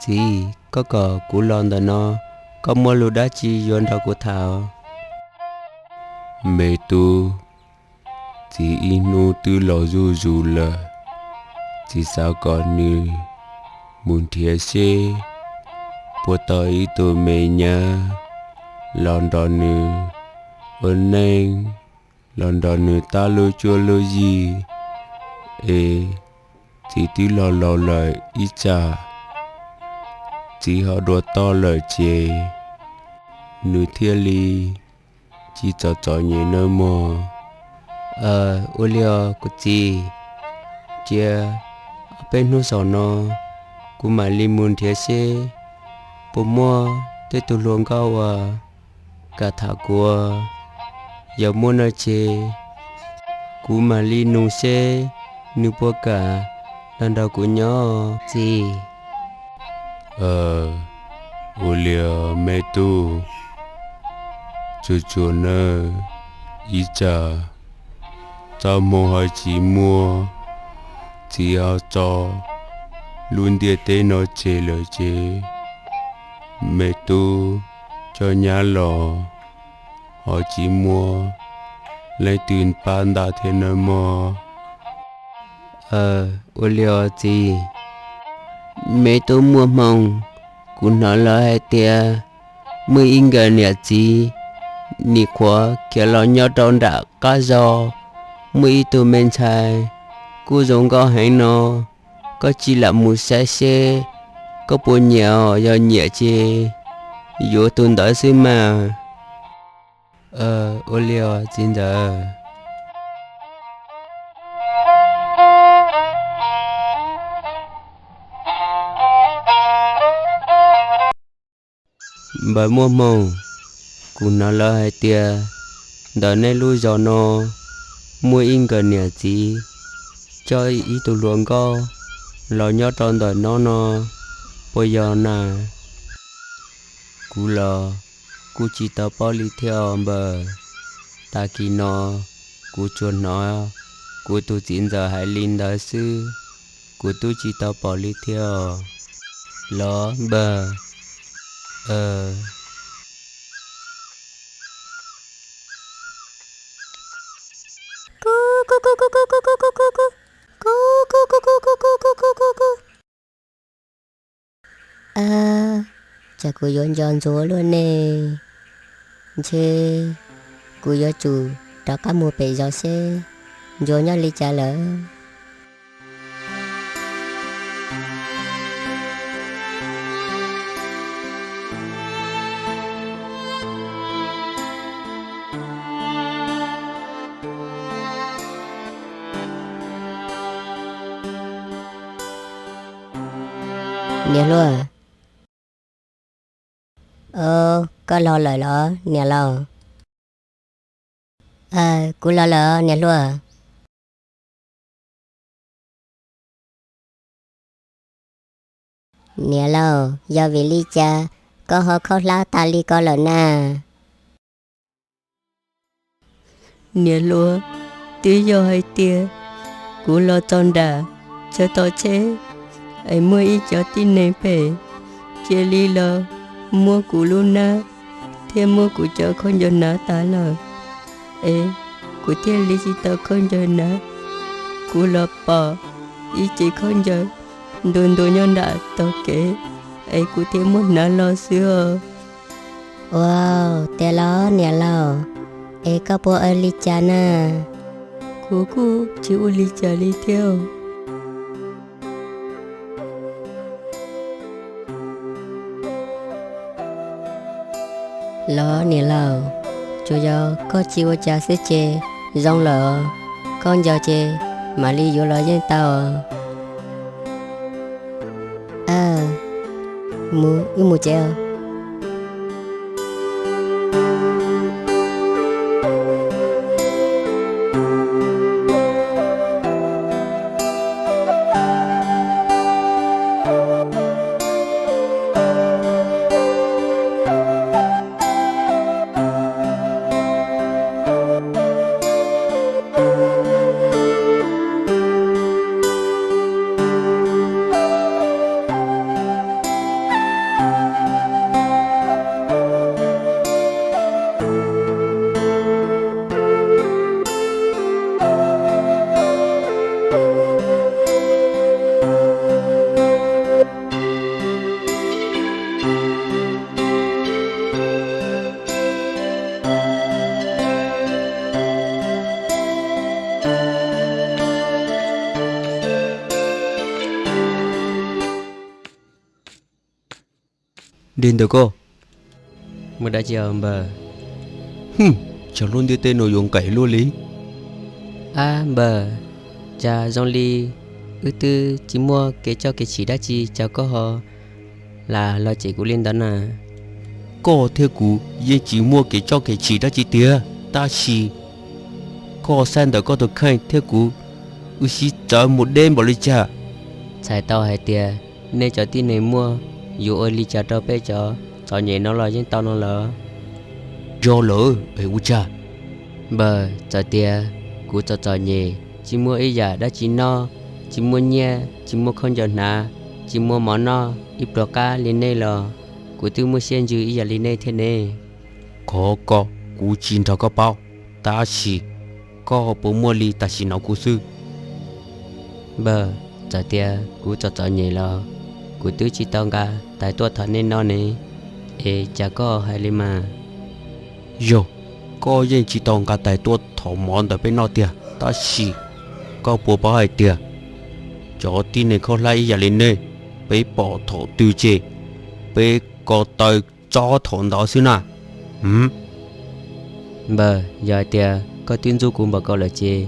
gì có cờ cú lon đó nó có mua lúa đá chi yon đâu của thảo mẹ tu chỉ inu tư lò du du là chỉ sao còn như muốn thiệt xe bữa tới tụi mẹ nhà London nữ ơn nên London nữ ta lôi chua lôi gì ê chỉ tí lò lò lời ít chà chỉ họ đùa to lời chê nữ thiên ly chỉ cho nhẹ nơi mò ô liò của chị chia bênนู้sò nó cũng mà li muốn thiệt xe bố mua tới tụ luôn cao cả thả của giờ mua nơi chê cũng mà li nung xe nu bố cả lần đầu của nhỏ gì ô liều mẹ tu chú chú nơ ý chà tao mua hỏi chỉ mua chỉ ao cho luôn địa tế nó chê lời chê mẹ tu cho nhà lò họ chỉ mua lấy tiền pan đã thế nơi mò ô liều gì mẹ tôi mua mong cũng nói là hai tia mới in gần nhà gì nị quá kia lo nhau trong đã cá giò mới tôi men xài cô giống có hay nó có chỉ là một xe có bộ nhỏ do nhẹ chê vô tuần đó xí mà ô liều xin giờ bà mua mông cũng nó lo hai tia đợt này lui gió nó mua in gần nhà gì cho ý tụ luôn có lo nhớ trong đời nó bây giờ nè cú lo cú chỉ tao bỏ đi theo bờ ta kỳ nó cú chuồn nó cú tu chín giờ hai linh đó sư cú tu chỉ tao bỏ đi theo lo bờ chả cô dọn dọn rồi luôn nè chứ cô dọn chủ đã có mua bể gió xe dọn nhau đi trả lỡ nè luôn có lo lời đó nè lo cô lo lỡ nè luôn nè lo do vì lý cha có họ khóc lá ta li có lỡ na nè luôn tí do hai tia cô lo tròn đà cho to chế ấy mua ít cho tin này về chia ly lờ mua củ luna thêm mua củ chợ không cho nã ta lờ ê củ thêm ly chỉ tao không cho nã củ lọ bò ý chỉ không cho đồn đồ nhân đã tao kể ấy củ thêm mua nã lo xưa wow te lo nè lo ê có bộ ở ly cha na cô chịu ly cha ly theo lo nè lo chú giờ có chịu cha sẽ chê rong lợ con giờ chê mà đi vô lo với tao mua treo Đến được cô. Một đã chờ bờ. Cháu luôn đi tên nội dung cậy luôn lý. Bờ. Cha dòng ly. Tư chỉ mua cái cho cái chỉ đã chi cháu có họ. Là lo chỉ của Linh đó nè. Có theo cú ye chỉ mua cái cho cái chỉ đó chỉ tía. Ta chỉ. Có sang đó có được khai theo cú. Ui xí chờ một đêm bỏ đi cha. Xài tao hay tiền. Nên cho tin này mua. Dù ơi ly cha tao bê cho nhẹ nó lo trên tao nó lỡ. Do lỡ ấy u cha. Bờ cho tiền. Cú cho nhẹ. Chỉ mua ý giả đã chỉ no. Chỉ mua nhẹ. Chỉ mua không giọt nà. Chỉ mua món no. Ít đồ cá lên đây lò. Cú tư mua xem dư ý giả lên đây thế này. Có cú chín thọ có bao. Ta chỉ. Có bố mua ly ta chỉ nó cú sư. Bờ cho tiền. Cú cho nhẹ lò. Cú tư chỉ tao cả. Tại tôi thật nên nó nè. Ê chả có hay lên mà. Yo. Có yên chỉ tông cả tại tôi thọ món ở bên nó tìa. Ta chỉ. Có bố bảo hay tìa. Cho tin này không lại giờ lên đây. Bế bỏ thọ tư chế. Bế có tay cho thọn đó xíu nà. Bờ giờ tiền. Có tin du cũng bảo câu là chê.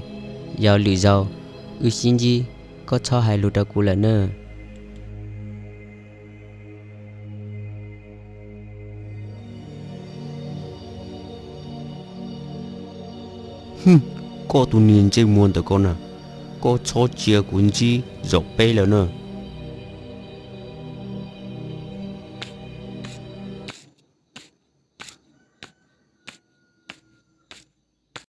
Giờ lụy giàu. Xin gì. Có cho hai lụt đó cũng là nè. Có tụ niên chơi muôn tờ con à. Có cho chia cuốn chi dọc bê là nè.